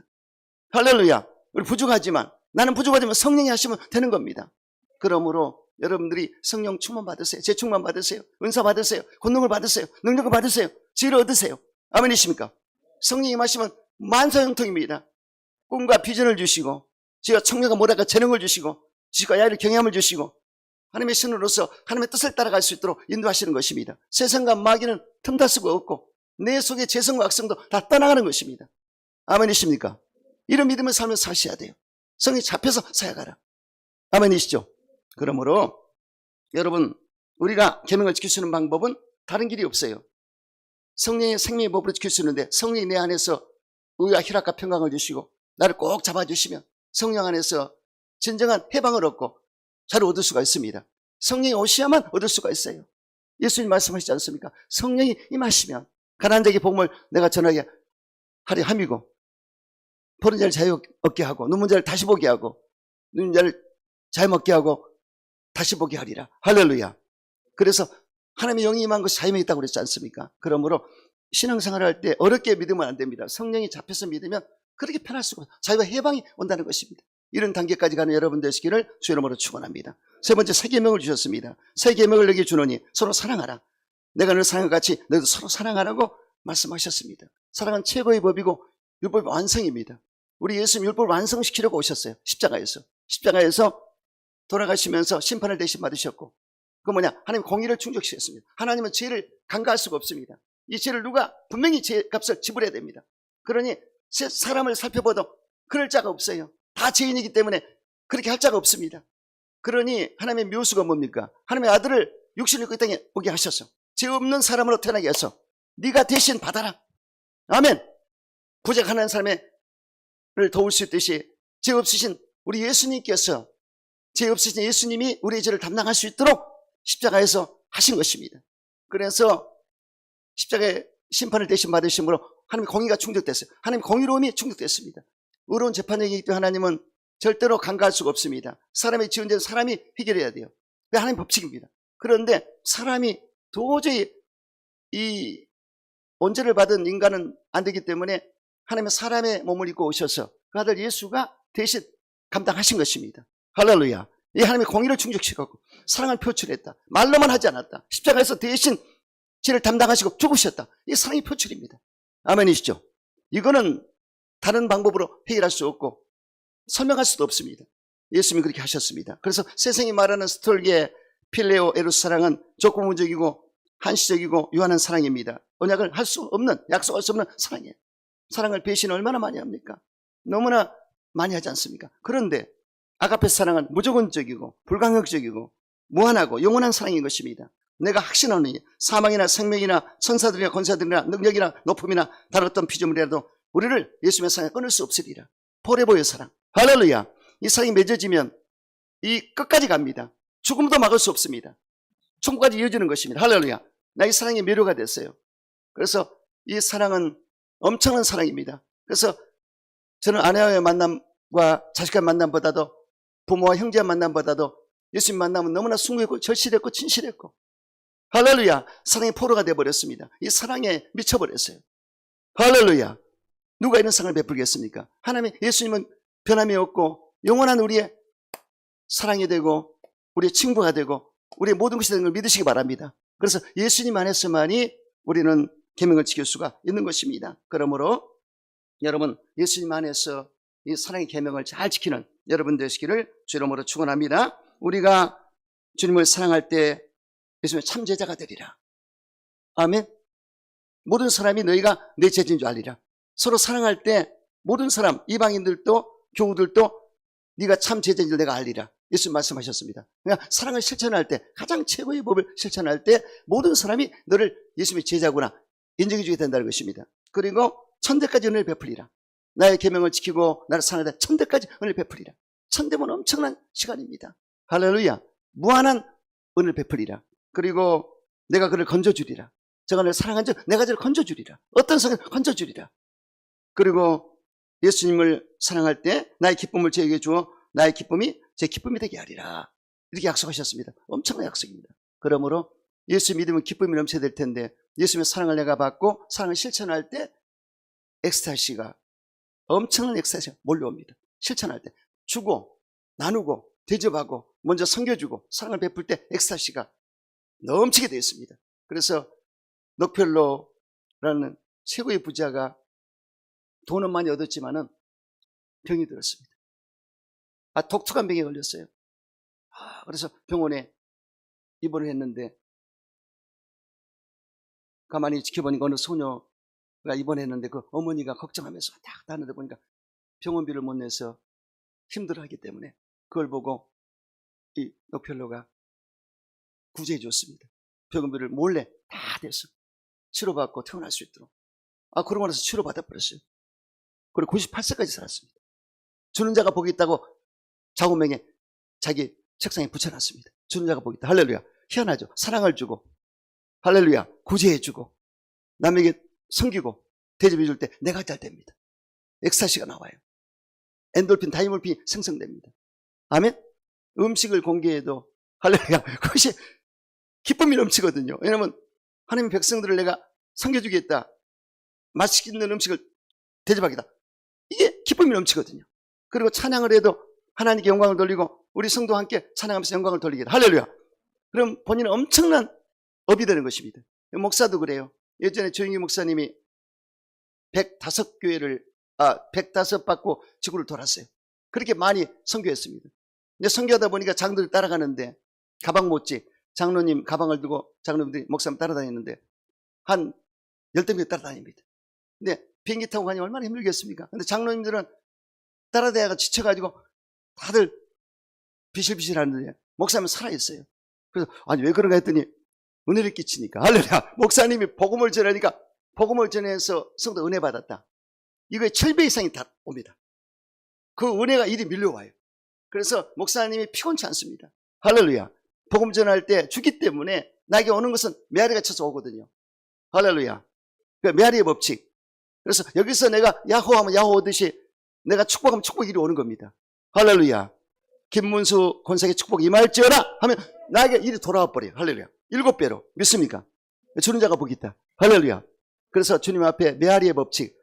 할렐루야. 우리 부족하지만, 나는 부족하지만 성령이 하시면 되는 겁니다. 그러므로 여러분들이 성령 충만 받으세요. 재충만 받으세요. 은사 받으세요. 권능을 받으세요. 능력을 받으세요. 지혜를 얻으세요. 아멘이십니까? 성령이 하시면 만사형통입니다. 꿈과 비전을 주시고, 지가 청년과 모략과 재능을 주시고, 지가 야를 경험을 주시고, 하나님의 신으로서 하나님의 뜻을 따라갈 수 있도록 인도하시는 것입니다. 세상과 마귀는 틈탈 수가 없고 내 속에 재성과 악성도 다 떠나가는 것입니다. 아멘이십니까? 이런 믿음의 삶을 사셔야 돼요. 성이 잡혀서 사역하라. 아멘이시죠? 그러므로 여러분, 우리가 계명을 지킬 수 있는 방법은 다른 길이 없어요. 성령의 생명의 법으로 지킬 수 있는데, 성령이 내 안에서 의와 희락과 평강을 주시고 나를 꼭 잡아주시면 성령 안에서 진정한 해방을 얻고 자를 얻을 수가 있습니다. 성령이 오셔야만 얻을 수가 있어요. 예수님 말씀하시지 않습니까? 성령이 임하시면 가난한 자에게 복음을 내가 전하게 하려 함이고, 버린 자를 자유 얻게 하고, 눈먼 자를 다시 보게 하고, 눈먼 자를 자유 먹게 하고 다시 보게 하리라. 할렐루야. 그래서 하나님의 영이 임한 것이 자유에 있다고 그랬지 않습니까? 그러므로 신앙생활을 할 때 어렵게 믿으면 안 됩니다. 성령이 잡혀서 믿으면 그렇게 편할 수가 없어요. 자유와 해방이 온다는 것입니다. 이런 단계까지 가는 여러분 되시기를 주 이름으로 축원합니다. 세 번째, 새 계명을 주셨습니다. 새 계명을 너에게 주노니 서로 사랑하라. 내가 너를 사랑한 것 같이 너희도 서로 사랑하라고 말씀하셨습니다. 사랑은 최고의 법이고 율법의 완성입니다. 우리 예수님 율법을 완성시키려고 오셨어요. 십자가에서 돌아가시면서 심판을 대신 받으셨고, 그 뭐냐, 하나님 공의를 충족시켰습니다. 하나님은 죄를 간과할 수가 없습니다. 이 죄를 누가 분명히 죄값을 지불해야 됩니다. 그러니 사람을 살펴봐도 그럴 자가 없어요. 다 죄인이기 때문에 그렇게 할 자가 없습니다. 그러니 하나님의 묘수가 뭡니까? 하나님의 아들을 육신을 그 땅에 오게 하셔서 죄 없는 사람으로 태어나게 해서 네가 대신 받아라. 아멘. 부족한 사람을 도울 수 있듯이 죄 없으신 우리 예수님께서, 죄 없으신 예수님이 우리의 죄를 담당할 수 있도록 십자가에서 하신 것입니다. 그래서 십자가의 심판을 대신 받으심으로 하나님의 공의가 충족됐어요. 하나님의 공의로움이 충족됐습니다. 의로운 재판장이기 때문에 하나님은 절대로 간과할 수가 없습니다. 사람의 지은 죄는 사람이 해결해야 돼요. 그게 하나님의 법칙입니다. 그런데 사람이 도저히 이 언제를 받은 인간은 안 되기 때문에 하나님의 사람의 몸을 입고 오셔서 그 아들 예수가 대신 감당하신 것입니다. 할렐루야. 이 하나님의 공의를 충족시켰고 사랑을 표출했다. 말로만 하지 않았다. 십자가에서 대신 죄를 담당하시고 죽으셨다. 이 사랑의 표출입니다. 아멘이시죠? 이거는 다른 방법으로 해결할 수 없고 설명할 수도 없습니다. 예수님이 그렇게 하셨습니다. 그래서 세상이 말하는 스톨게 필레오 에로스 사랑은 조건부적이고 한시적이고 유한한 사랑입니다. 언약을 할 수 없는, 약속할 수 없는 사랑이에요. 사랑을 배신 얼마나 많이 합니까? 너무나 많이 하지 않습니까? 그런데 아가페 사랑은 무조건적이고 불강력적이고 무한하고 영원한 사랑인 것입니다. 내가 확신하노니 사망이나 생명이나 천사들이나 권사들이나 능력이나 높음이나 다른 어떤 피조물이라도 우리를 예수님의 사랑에 끊을 수 없으리라. 포레보의 사랑. 할렐루야. 이 사랑이 맺어지면 이 끝까지 갑니다. 죽음도 막을 수 없습니다. 천국까지 이어지는 것입니다. 할렐루야. 나의 사랑에 매료가 됐어요. 그래서 이 사랑은 엄청난 사랑입니다. 그래서 저는 아내와의 만남과 자식과의 만남보다도 부모와 형제와 만남보다도 예수님 만남은 너무나 숭고했고 절실했고 진실했고 할렐루야, 사랑의 포로가 되어버렸습니다. 이 사랑에 미쳐버렸어요. 할렐루야. 누가 이런 사랑을 베풀겠습니까? 하나님, 예수님은 변함이 없고 영원한 우리의 사랑이 되고 우리의 친구가 되고 우리의 모든 것이 되는 걸 믿으시기 바랍니다. 그래서 예수님 안에서만이 우리는 계명을 지킬 수가 있는 것입니다. 그러므로 여러분, 예수님 안에서 이 사랑의 계명을 잘 지키는 여러분 되시기를 주 이름으로 축원합니다. 우리가 주님을 사랑할 때 예수님의 참 제자가 되리라. 아멘. 모든 사람이 너희가 내 제자인 줄 알리라. 서로 사랑할 때 모든 사람, 이방인들도 교우들도 네가 참 제자인 줄 내가 알리라. 예수님 말씀하셨습니다. 그러니까 사랑을 실천할 때, 가장 최고의 법을 실천할 때 모든 사람이 너를 예수님의 제자구나 인정해 주게 된다는 것입니다. 그리고 천대까지 은혜를 베풀리라. 나의 계명을 지키고 나를 사랑하다 천대까지 은혜를 베풀리라. 천대면 엄청난 시간입니다. 할렐루야. 무한한 은혜를 베풀리라. 그리고 내가 그를 건져주리라. 저가 너를 사랑한 적 내가 저를 건져주리라. 어떤 성을 건져주리라. 그리고 예수님을 사랑할 때 나의 기쁨을 저에게 주어 나의 기쁨이 제 기쁨이 되게 하리라. 이렇게 약속하셨습니다. 엄청난 약속입니다. 그러므로 예수 믿으면 기쁨이 넘쳐야 될 텐데 예수님의 사랑을 내가 받고 사랑을 실천할 때 엑스타시가, 엄청난 엑스타시가 몰려옵니다. 실천할 때 주고 나누고 대접하고 먼저 섬겨주고 사랑을 베풀 때 엑스타시가 넘치게 되어 있습니다. 그래서 록펠러라는 최고의 부자가 돈은 많이 얻었지만은 병이 들었습니다. 독특한 병에 걸렸어요. 그래서 병원에 입원을 했는데 가만히 지켜보니까 어느 소녀가 입원했는데 그 어머니가 걱정하면서 딱 다는데 보니까 병원비를 못 내서 힘들어하기 때문에 그걸 보고 이 록펠러가 구제해 줬습니다. 병원비를 몰래 다 대서 치료받고 퇴원할 수 있도록. 그러고 나서 치료받아버렸어요. 그리고 98세까지 살았습니다. 주는 자가 복이 있다고 자구명에 자기 책상에 붙여놨습니다. 주는 자가 복이 있다. 할렐루야. 희한하죠. 사랑을 주고 할렐루야 구제해주고 남에게 섬기고 대접해줄 때 내가 잘 됩니다. 엑스타시가 나와요. 엔돌핀, 다이몰핀이 생성됩니다. 아멘. 음식을 공개해도 할렐루야 그것이 기쁨이 넘치거든요. 왜냐하면 하나님의 백성들을 내가 섬겨주겠다, 맛있는 음식을 대접하겠다, 이게 기쁨이 넘치거든요. 그리고 찬양을 해도 하나님께 영광을 돌리고 우리 성도와 함께 찬양하면서 영광을 돌리겠다. 할렐루야. 그럼 본인은 엄청난 업이 되는 것입니다. 목사도 그래요. 예전에 조영기 목사님이 105교회를 105 받고 지구를 돌았어요. 그렇게 많이 선교했습니다. 근데 선교하다 보니까 장로들이 따라가는데 가방 못지 장로님 가방을 두고 장로님들이 목사님 따라다니는데 한 10명 따라다닙니다. 근데 비행기 타고 가니 얼마나 힘들겠습니까? 근데 장로님들은 따라다니다가 지쳐가지고 다들 비실비실 하는데 목사님은 살아있어요. 그래서 아니 왜 그런가 했더니 은혜를 끼치니까 할렐루야. 목사님이 복음을 전하니까 복음을 전해서 성도 은혜 받았다. 이거에 7배 이상이 다 옵니다. 그 은혜가 이리 밀려와요. 그래서 목사님이 피곤치 않습니다. 할렐루야. 복음 전할 때 주기 때문에 나에게 오는 것은 메아리가 쳐서 오거든요. 할렐루야. 그 메아리의 법칙. 그래서 여기서 내가 야호하면 야호 오듯이 내가 축복하면 축복이 이리 오는 겁니다. 할렐루야. 김문수 권사에게 축복 임할지어다 하면 나에게 일이 돌아와 버려요. 할렐루야. 7배로. 믿습니까? 주는 자가 복이 있다. 할렐루야. 그래서 주님 앞에 메아리의 법칙,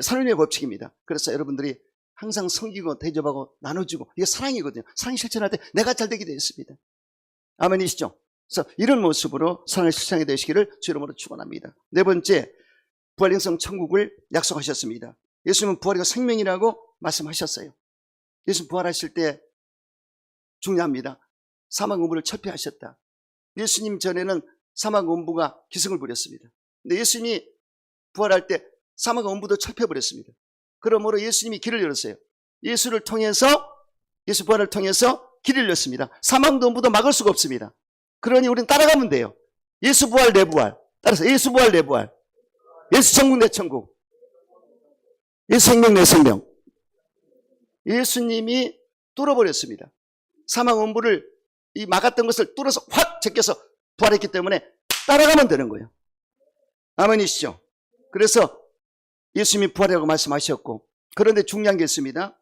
사랑의 법칙입니다. 그래서 여러분들이 항상 섬기고 대접하고 나눠주고 이게 사랑이거든요. 사랑 실천할 때 내가 잘 되게 되어 있습니다. 아멘이시죠? 그래서 이런 모습으로 사랑을 실천하게 되시기를 주 이름으로 축원합니다. 네 번째, 부활영성 천국을 약속하셨습니다. 예수님은 부활이가 생명이라고 말씀하셨어요. 예수님 부활하실 때 중요합니다. 사망 음부를 철폐하셨다. 예수님 전에는 사망 음부가 기승을 부렸습니다. 근데 예수님이 부활할 때 사망 음부도 철폐해버렸습니다. 그러므로 예수님이 길을 열었어요. 예수 부활을 통해서 길을 열었습니다. 사망도 음부도 막을 수가 없습니다. 그러니 우리는 따라가면 돼요. 예수 부활 내 부활. 따라서 예수 부활 내 부활. 예수 천국 내 천국. 예수 생명 내 생명. 예수님이 뚫어버렸습니다. 사망 음부를 이 막았던 것을 뚫어서 확 제껴서 부활했기 때문에 따라가면 되는 거예요. 아멘이시죠? 그래서 예수님이 부활이라고 말씀하셨고, 그런데 중요한 게 있습니다.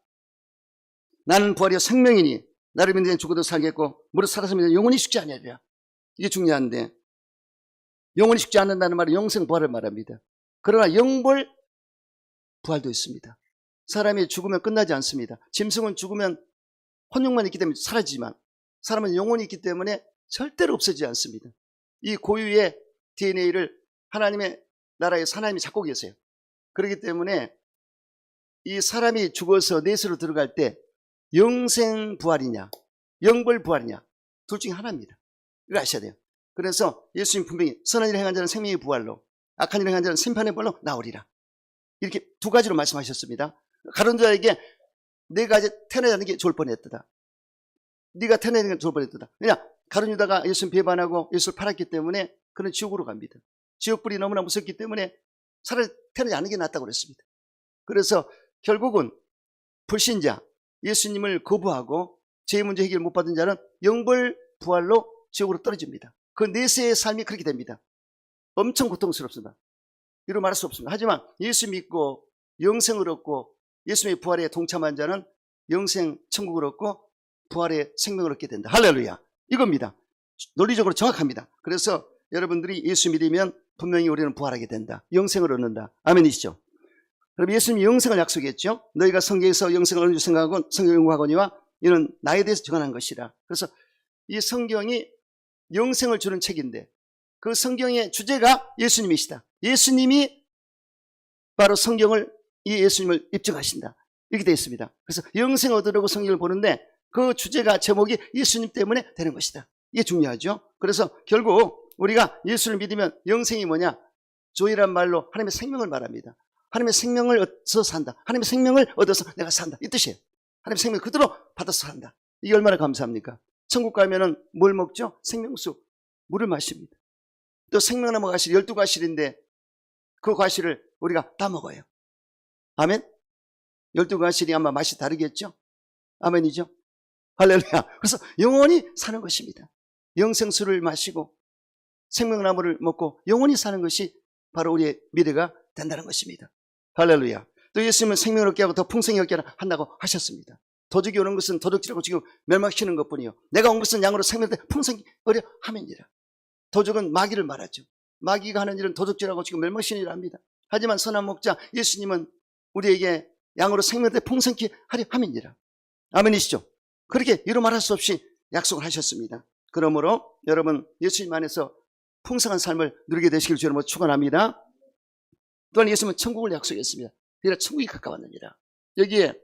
나는 부활이요 생명이니 나를 믿는 자는 죽어도 살겠고 무릇 살아서 믿는 자는 영원히 죽지 아니하리라. 이게 중요한데, 영원히 죽지 않는다는 말은 영생 부활을 말합니다. 그러나 영벌 부활도 있습니다. 사람이 죽으면 끝나지 않습니다. 짐승은 죽으면 혼육만 있기 때문에 사라지지만 사람은 영혼이 있기 때문에 절대로 없어지지 않습니다. 이 고유의 DNA를 하나님의 나라에서 하나님이 잡고 계세요. 그렇기 때문에 이 사람이 죽어서 내세로 들어갈 때 영생 부활이냐 영벌 부활이냐 둘 중에 하나입니다. 이걸 아셔야 돼요. 그래서 예수님 분명히 선한 일을 행한 자는 생명의 부활로, 악한 일을 행한 자는 심판의 부활로 나오리라. 이렇게 두 가지로 말씀하셨습니다. 가룟 자에게 내가 이제 태어나는 게 좋을 뻔했다. 네가 태어나는 게 좋을 뻔했다. 왜냐? 가룟 유다가 예수님 배반하고 예수를 팔았기 때문에 그는 지옥으로 갑니다. 지옥불이 너무나 무섭기 때문에 차라리 태어나지 않는 게 낫다고 그랬습니다. 그래서 결국은 불신자, 예수님을 거부하고 죄의 문제 해결 못 받은 자는 영벌 부활로 지옥으로 떨어집니다. 그 내세의 삶이 그렇게 됩니다. 엄청 고통스럽습니다. 이루 말할 수 없습니다. 하지만 예수 믿고 영생을 얻고 예수님의 부활에 동참한 자는 영생 천국을 얻고 부활의 생명을 얻게 된다. 할렐루야. 이겁니다. 논리적으로 정확합니다. 그래서 여러분들이 예수 믿으면 분명히 우리는 부활하게 된다. 영생을 얻는다. 아멘이시죠? 그럼 예수님이 영생을 약속했죠. 너희가 성경에서 영생을 얻는 줄 생각하건 성경을 연구하거니와 이는 나에 대해서 증언한 것이라. 그래서 이 성경이 영생을 주는 책인데 그 성경의 주제가 예수님이시다. 예수님이 바로 성경을, 이 예수님을 입증하신다. 이렇게 되어 있습니다. 그래서 영생 얻으려고 성경을 보는데 그 주제가, 제목이 예수님 때문에 되는 것이다. 이게 중요하죠. 그래서 결국 우리가 예수를 믿으면 영생이 뭐냐? 조이란 말로 하나님의 생명을 말합니다. 하나님의 생명을 얻어서 산다. 하나님의 생명을 얻어서 내가 산다. 이 뜻이에요. 하나님의 생명을 그대로 받아서 산다. 이게 얼마나 감사합니까? 천국 가면은 뭘 먹죠? 생명수, 물을 마십니다. 또 생명나무 과실 12과실인데 그 과실을 우리가 다 먹어요. 아멘? 12과실이 아마 맛이 다르겠죠? 아멘이죠? 할렐루야. 그래서 영원히 사는 것입니다. 영생수를 마시고 생명나무를 먹고 영원히 사는 것이 바로 우리의 미래가 된다는 것입니다. 할렐루야. 또 예수님은 생명을 얻게 하고 더 풍성히 얻게 한다고 하셨습니다. 도적이 오는 것은 도둑질하고 지금 멸망시키는 것뿐이요. 내가 온 것은 양으로 생명을 풍성히 얻려 함이니라. 도적은 마귀를 말하죠. 마귀가 하는 일은 도둑질하고 지금 멸망시키는 일을 합니다. 하지만 선한 목자 예수님은 우리에게 양으로 생명을 풍성히 하려 함이니라. 아멘이시죠? 그렇게 이루 말할 수 없이 약속을 하셨습니다. 그러므로 여러분 예수님 안에서 풍성한 삶을 누리게 되시길 주님으로 축원합니다. 또한 예수님은 천국을 약속했습니다. 회개라 천국이 가까웠느니라. 여기에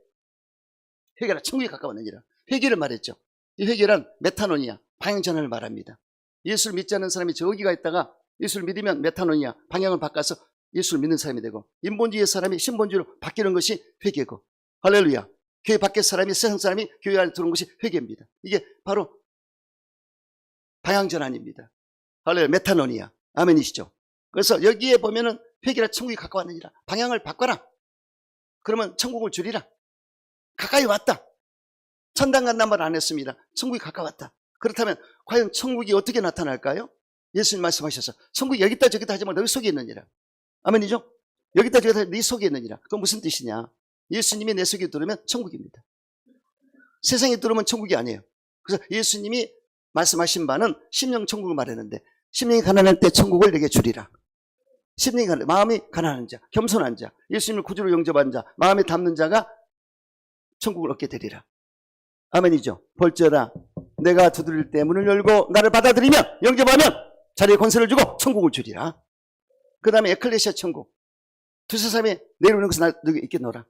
회개라 천국이 가까웠느니라. 회개를 말했죠. 이 회개란 메타노니아, 방향전환을 말합니다. 예수를 믿지 않는 사람이 저기가 있다가 예수를 믿으면 메타노니아, 방향을 바꿔서 예수를 믿는 사람이 되고, 인본주의의 사람이 신본주의로 바뀌는 것이 회개고, 할렐루야. 교회 밖의 사람이, 세상 사람이 교회 안에 들어온 것이 회개입니다. 이게 바로 방향전환입니다. 할렐루야. 메타노니아. 아멘이시죠? 그래서 여기에 보면은 회개라 천국이 가까웠느니라. 방향을 바꿔라. 그러면 천국을 주리라. 가까이 왔다. 천당 간단 말 안 했습니다. 천국이 가까웠다. 그렇다면 과연 천국이 어떻게 나타날까요? 예수님 말씀하셔서 천국이 여기다 저기다 하지 말고 너희 속에 있느니라. 아멘이죠? 여기다 저기다 네 속에 있느니라. 그건 무슨 뜻이냐? 예수님이 내 속에 들어오면 천국입니다. 세상에 들어오면 천국이 아니에요. 그래서 예수님이 말씀하신 바는 심령 천국을 말했는데, 심령이 가난할 때 천국을 내게 주리라. 심령이 가난한, 마음이 가난한 자, 겸손한 자, 예수님을 구주로 영접한 자, 마음에 담는 자가 천국을 얻게 되리라. 아멘이죠? 볼지어다 내가 두드릴 때 문을 열고 나를 받아들이면, 영접하면 자리에 권세를 주고 천국을 주리라. 그 다음에 에클레시아 천국, 두세 사람이 내려오는 것을 너에게 있겠노라.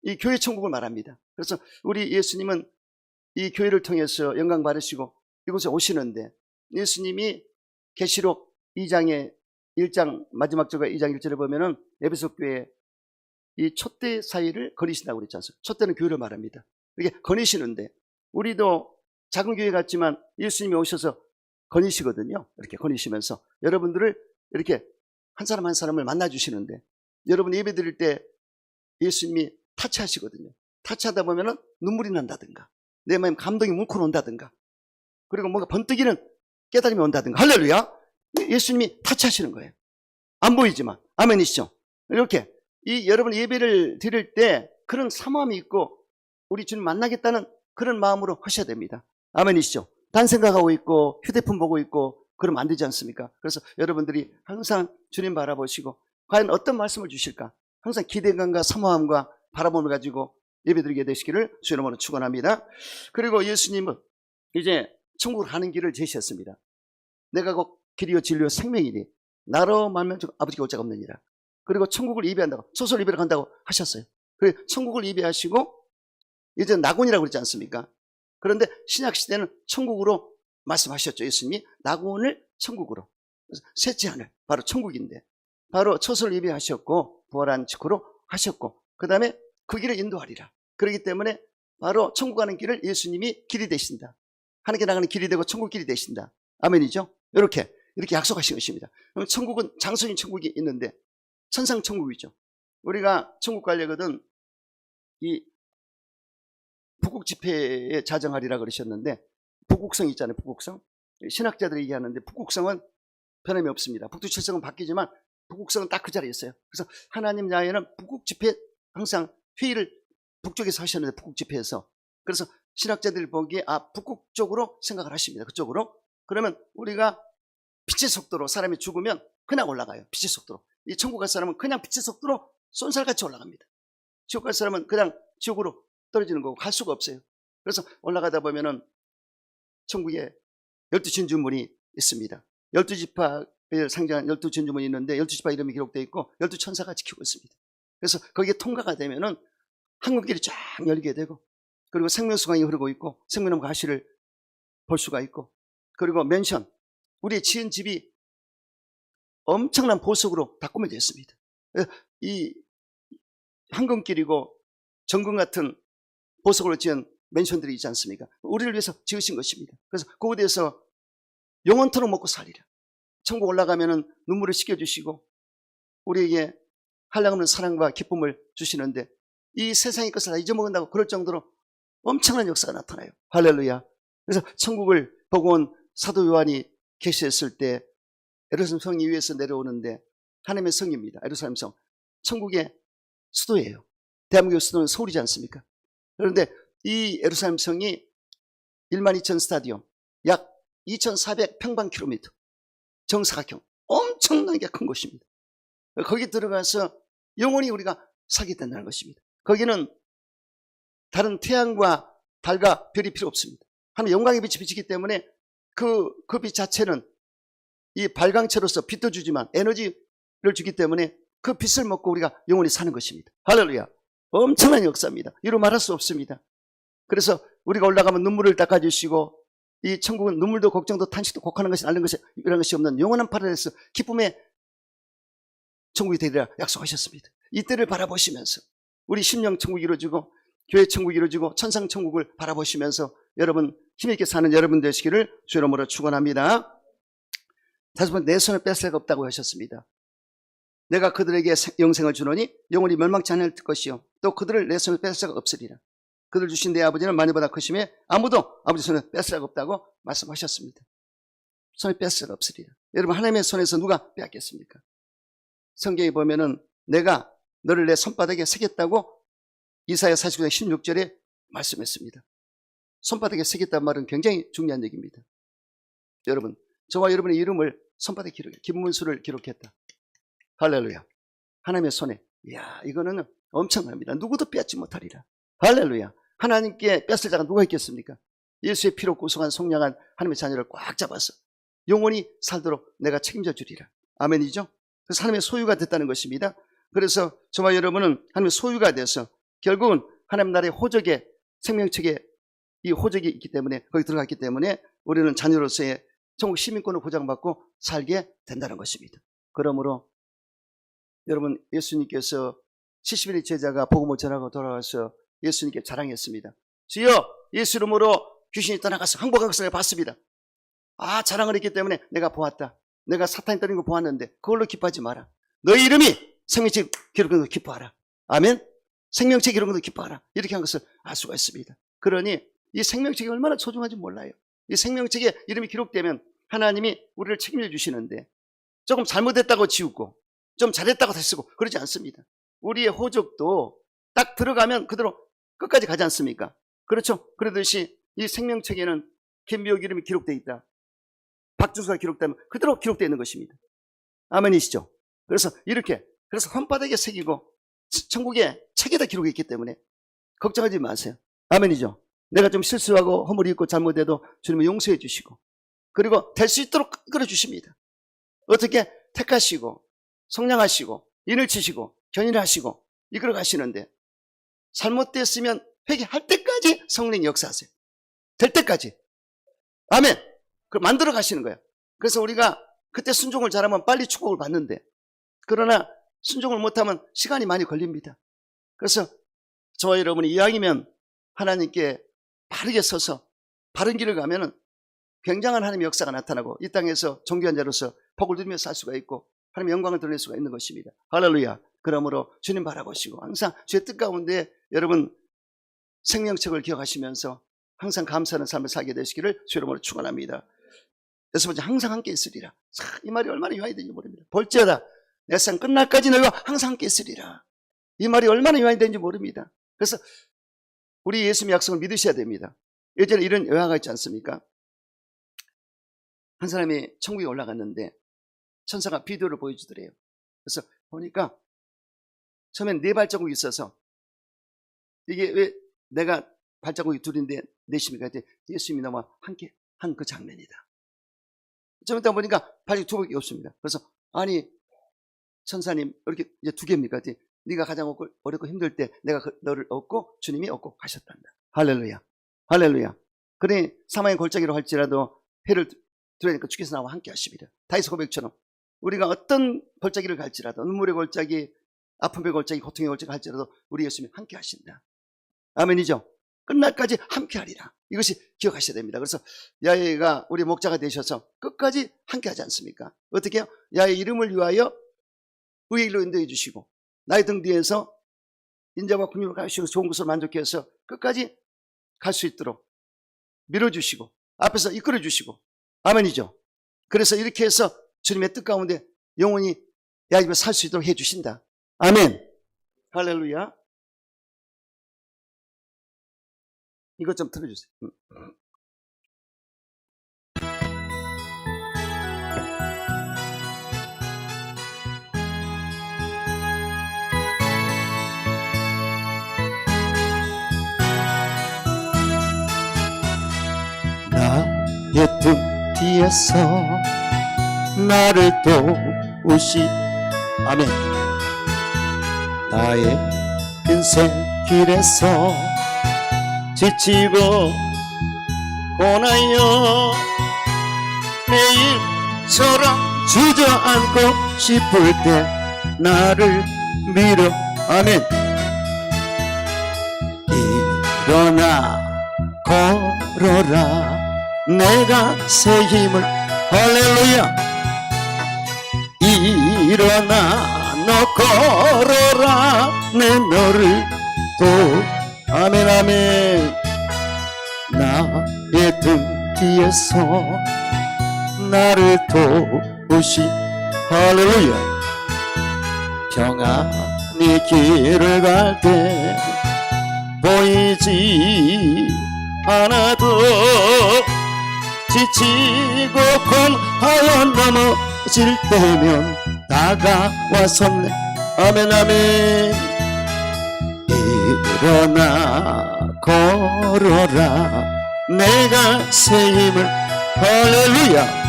이 교회 천국을 말합니다. 그래서 우리 예수님은 이 교회를 통해서 영광 받으시고 이곳에 오시는데, 예수님이 계시록 2장의 1장 마지막 절과 2장 1절에 보면은 에베소 교회 이 촛대 사이를 거니신다고 그랬지 않습니까? 촛대는 교회를 말합니다. 이렇게 거니시는데, 우리도 작은 교회 같지만 예수님이 오셔서 거니시거든요. 이렇게 거니시면서 여러분들을 이렇게 한 사람 한 사람을 만나주시는데, 여러분 예배 드릴 때 예수님이 타치하시거든요. 타치하다 보면은 눈물이 난다든가, 내 마음 감동이 뭉클 온다든가, 그리고 뭔가 번뜩이는 깨달음이 온다든가. 할렐루야! 예수님이 타치하시는 거예요. 안 보이지만. 아멘이시죠? 이렇게 여러분 예배를 드릴 때 그런 사모함이 있고 우리 주님 만나겠다는 그런 마음으로 하셔야 됩니다. 아멘이시죠? 딴 생각하고 있고 휴대폰 보고 있고 그러면 안 되지 않습니까? 그래서 여러분들이 항상 주님 바라보시고 과연 어떤 말씀을 주실까? 항상 기대감과 사모함과 바라봄을 가지고 예배드리게 되시기를 주의 이름으로 축원합니다. 그리고 예수님은 이제 천국으로 가는 길을 제시했습니다. 내가 곧 길이요 진리요 생명이니 나로 말면 아버지가 올 자가 없느니라. 그리고 천국을 예비한다고 소설 예배를 간다고 하셨어요. 그리고 천국을 예비하시고 이제 낙원이라고 그러지 않습니까? 그런데 신약시대는 천국으로 말씀하셨죠. 예수님이 낙원을 천국으로. 셋째 하늘 바로 천국인데 바로 처소를 예비하셨고 부활한 직후로 하셨고 그 다음에 그 길을 인도하리라. 그렇기 때문에 바로 천국 가는 길을 예수님이 길이 되신다. 하나님께 나가는 길이 되고 천국 길이 되신다. 아멘이죠? 이렇게 약속하신 것입니다. 그럼 천국은 장소인 천국이 있는데 천상 천국이죠. 우리가 천국 가려거든 이 북극 지폐에 자정하리라 그러셨는데 북극성 있잖아요. 북극성. 신학자들이 얘기하는데 북극성은 변함이 없습니다. 북두칠성은 바뀌지만 북극성은 딱 그 자리에 있어요. 그래서 하나님 야훼는 북극 지폐 항상 회의를 북쪽에서 하셨는데 북극 지폐에서 그래서 신학자들이 보기에 북극 쪽으로 생각을 하십니다. 그쪽으로. 그러면 우리가 빛의 속도로 사람이 죽으면 그냥 올라가요. 빛의 속도로. 이 천국 갈 사람은 그냥 빛의 속도로 쏜살같이 올라갑니다. 지옥 갈 사람은 그냥 지옥으로 떨어지는 거고 갈 수가 없어요. 그래서 올라가다 보면은 천국에 12진주문이 있습니다. 12지파를 상징한 12진주문이 있는데 12지파 이름이 기록되어 있고 12천사가 지키고 있습니다. 그래서 거기에 통과가 되면은 항문길이 쫙 열리게 되고 그리고 생명수강이 흐르고 있고 생명나무 가시를 볼 수가 있고 그리고 맨션 우리 지은 집이 엄청난 보석으로 다 꾸며져 있습니다. 이 황금길이고 정금 같은 보석으로 지은 맨션들이 있지 않습니까? 우리를 위해서 지으신 것입니다. 그래서 그곳에서 영원토록 먹고 살리라. 천국 올라가면은 눈물을 씻겨주시고 우리에게 한량없는 사랑과 기쁨을 주시는데 이 세상의 것을 다 잊어먹는다고 그럴 정도로 엄청난 역사가 나타나요. 할렐루야. 그래서 천국을 보고 온 사도 요한이 계시했을 때 예루살렘 성이 위에서 내려오는데 하나님의 성입니다. 예루살렘 성. 천국의 수도예요. 대한민국 수도는 서울이지 않습니까? 그런데 이 예루살렘 성이 12,000 스타디움, 약 2,400평방킬로미터, 정사각형, 엄청나게 큰 곳입니다. 거기 들어가서 영원히 우리가 살게 된다는 것입니다. 거기는 다른 태양과 달과 별이 필요 없습니다. 하나님 영광의 빛이 비치기 때문에 그 빛 자체는 이 발광체로서 빛도 주지만 에너지를 주기 때문에 그 빛을 먹고 우리가 영원히 사는 것입니다. 할렐루야. 엄청난 역사입니다. 이루 말할 수 없습니다. 그래서 우리가 올라가면 눈물을 닦아주시고 이 천국은 눈물도 걱정도 탄식도 곡하는 것이 앓는 것이 이런 것이 없는 영원한 파라다이스 기쁨의 천국이 되리라 약속하셨습니다. 이때를 바라보시면서 우리 심령 천국이 이루어지고 교회 천국이 이루어지고 천상 천국을 바라보시면서 여러분 힘있게 사는 여러분 되시기를 주의 이름으로 축원합니다. 다시 한번 내 손에 뺏을 수가 없다고 하셨습니다. 내가 그들에게 영생을 주노니 영원히 멸망치 않을 것이요 또 그들을 내 손에 뺏을 수가 없으리라. 그들 주신 내 아버지는 만유보다 크심에 아무도 아버지 손에 뺏을 수가 없다고 말씀하셨습니다. 손에 뺏을 수가 없으리라. 여러분 하나님의 손에서 누가 빼앗겠습니까? 성경에 보면은 내가 너를 내 손바닥에 새겼다고 이사야 49장 16절에 말씀했습니다. 손바닥에 새겼다는 말은 굉장히 중요한 얘기입니다. 여러분 저와 여러분의 이름을 손바닥에 김문수를 기록했다. 할렐루야. 하나님의 손에 이야 이거는 엄청납니다. 누구도 빼앗지 못하리라. 할렐루야. 하나님께 뺏을 자가 누가 있겠습니까? 예수의 피로 구속한 속량한 하나님의 자녀를 꽉 잡아서 영원히 살도록 내가 책임져 주리라. 아멘이죠? 그래서 하나님의 소유가 됐다는 것입니다. 그래서 저와 여러분은 하나님의 소유가 돼서 결국은 하나님 나라의 호적에 생명책에 이 호적이 있기 때문에 거기 들어갔기 때문에 우리는 자녀로서의 천국 시민권을 보장받고 살게 된다는 것입니다. 그러므로 여러분 예수님께서 70인의 제자가 복음을 전하고 돌아와서 예수님께 자랑했습니다. 주여 예수 이름으로 귀신이 떠나가서 항복한 것을 내가 봤습니다. 자랑을 했기 때문에 내가 보았다. 내가 사탄이 떠는 거 보았는데 그걸로 기뻐하지 마라. 너희 이름이 생명책 기록된 거 기뻐하라. 아멘. 생명책 기록된 거 기뻐하라. 이렇게 한 것을 알 수가 있습니다. 그러니 이 생명책이 얼마나 소중한지 몰라요. 이 생명책에 이름이 기록되면 하나님이 우리를 책임져 주시는데 조금 잘못했다고 지우고 좀 잘했다고 다시 쓰고 그러지 않습니다. 우리의 호적도 딱 들어가면 그대로 끝까지 가지 않습니까? 그렇죠? 그러듯이 이 생명책에는 김비옥 이름이 기록되어 있다. 박준수가 기록되면 그대로 기록되어 있는 것입니다. 아멘이시죠? 그래서 이렇게 손바닥에 새기고 천국의 책에다 기록이 있기 때문에 걱정하지 마세요. 아멘이죠? 내가 좀 실수하고 허물이 있고 잘못해도 주님은 용서해 주시고 그리고 될 수 있도록 끌어주십니다. 어떻게? 택하시고 성량하시고 인을 치시고 견인하시고 이끌어 가시는데 잘못됐으면 회개할 때까지 성령이 역사하세요. 될 때까지. 아멘. 그걸 만들어 가시는 거예요. 그래서 우리가 그때 순종을 잘하면 빨리 축복을 받는데 그러나 순종을 못하면 시간이 많이 걸립니다. 그래서 저와 여러분이 이왕이면 하나님께 바르게 서서 바른 길을 가면은 굉장한 하나님의 역사가 나타나고 이 땅에서 존귀한 자로서 복을 누리며 살 수가 있고 하나님의 영광을 드러낼 수가 있는 것입니다. 할렐루야. 그러므로 주님 바라보시고 항상 주의 뜻 가운데 여러분 생명책을 기억하시면서 항상 감사하는 삶을 살게 되시기를 주 이름으로 축원합니다. 여섯 번째, 항상 함께 있으리라. 이 말이 얼마나 유한이 되는지 모릅니다. 볼지어다 내 생 끝날까지 너희와 항상 함께 있으리라. 이 말이 얼마나 유한이 되는지 모릅니다. 그래서 우리 예수님의 약속을 믿으셔야 됩니다. 예전에 이런 여화가 있지 않습니까? 한 사람이 천국에 올라갔는데 천사가 비디오를 보여주더래요. 그래서 보니까 처음엔 4발자국이 있어서 이게 왜 내가 발자국이 둘인데 넷입니까? 예수님이 나와 함께 한 그 장면이다. 좀 이따 보니까 발이 2개밖에 없습니다. 그래서 아니 천사님 이렇게 이제 2개입니까? 네가 가장 어렵고 힘들 때 내가 너를 얻고 주님이 얻고 가셨단다. 할렐루야. 할렐루야. 그러니 사망의 골짜기로 할지라도 해를 들으니까 주께서 나와 함께 하십니다. 다윗의 고백처럼 우리가 어떤 골짜기를 갈지라도 눈물의 골짜기, 아픔의 골짜기, 고통의 골짜기 갈지라도 우리 예수님이 함께 하신다. 아멘이죠. 끝날까지 함께 하리라. 이것이 기억하셔야 됩니다. 그래서 야훼가 우리 목자가 되셔서 끝까지 함께 하지 않습니까? 어떻게 해요? 야훼 이름을 위하여 의의 길로 인도해 주시고 나의 등 뒤에서 인자와 긍휼을 가시고 좋은 것을 만족해 해서 끝까지 갈 수 있도록 밀어주시고 앞에서 이끌어 주시고 아멘이죠. 그래서 이렇게 해서 주님의 뜻 가운데 영원히 야곱을 살 수 있도록 해주신다. 아멘. 할렐루야. 이것 좀 틀어주세요. 나의 등 뒤에서 나를 도우시 아멘. 나의 인생 길에서 지치고 고나여 매일처럼 주저앉고 싶을 때 나를 밀어 아멘. 일어나 걸어라 내가 새 힘을 할렐루야. 일어나 너 걸어라 내 너를 도 아멘 아멘. 나의 등 뒤에서 나를 도우시 할렐루야. 평안히 길을 갈 때 보이지 않아도 지치고 공하여 넘어질 때면 다가와섰네 아멘 아멘. 일어나 걸어라 내가 새 힘을 할렐루야.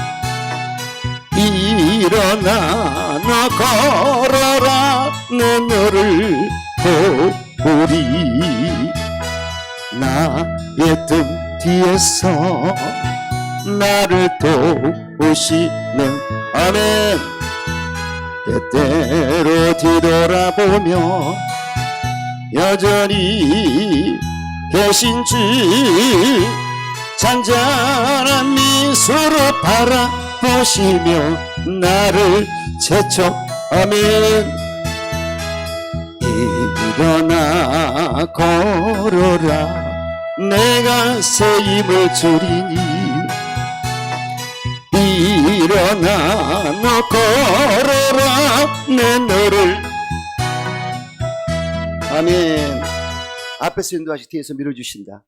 일어나 너 걸어라 내 너를 도우리. 나의 등 뒤에서 나를 도우시는 아멘. 때때로 뒤돌아보며 여전히 계신 주 잔잔한 미소로 바라보시며 나를 채쳐 아멘. 일어나 걸어라 내가 새 힘을 주리니. 일어나 너 걸어라 내 너를. 아멘. 앞에서 인도하시 뒤에서 밀어주신다.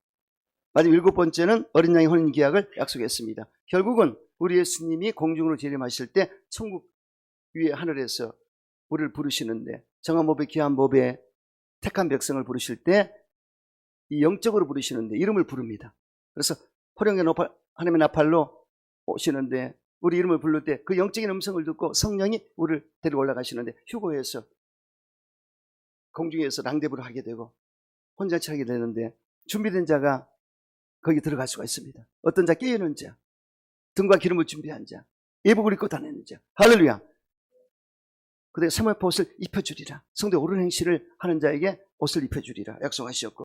마지막 7번째는 어린 양의 혼인 계약을 약속했습니다. 결국은 우리 예수님이 공중으로 재림하실 때 천국 위에 하늘에서 우리를 부르시는데, 정한 법에 귀한 법에 택한 백성을 부르실 때 이 영적으로 부르시는데 이름을 부릅니다. 그래서 호령의 하나님의 나팔로 오시는데 우리 이름을 부를 때 그 영적인 음성을 듣고 성령이 우리를 데리고 올라가시는데, 휴거에서 공중에서 랑데부를 하게 되고 혼잔치를 하게 되는데, 준비된 자가 거기 들어갈 수가 있습니다. 어떤 자? 깨어있는 자, 등과 기름을 준비한 자, 예복을 입고 다니는 자. 할렐루야. 그대가 사모의 옷을 입혀주리라. 성도의 옳은 행실을 하는 자에게 옷을 입혀주리라 약속하셨고,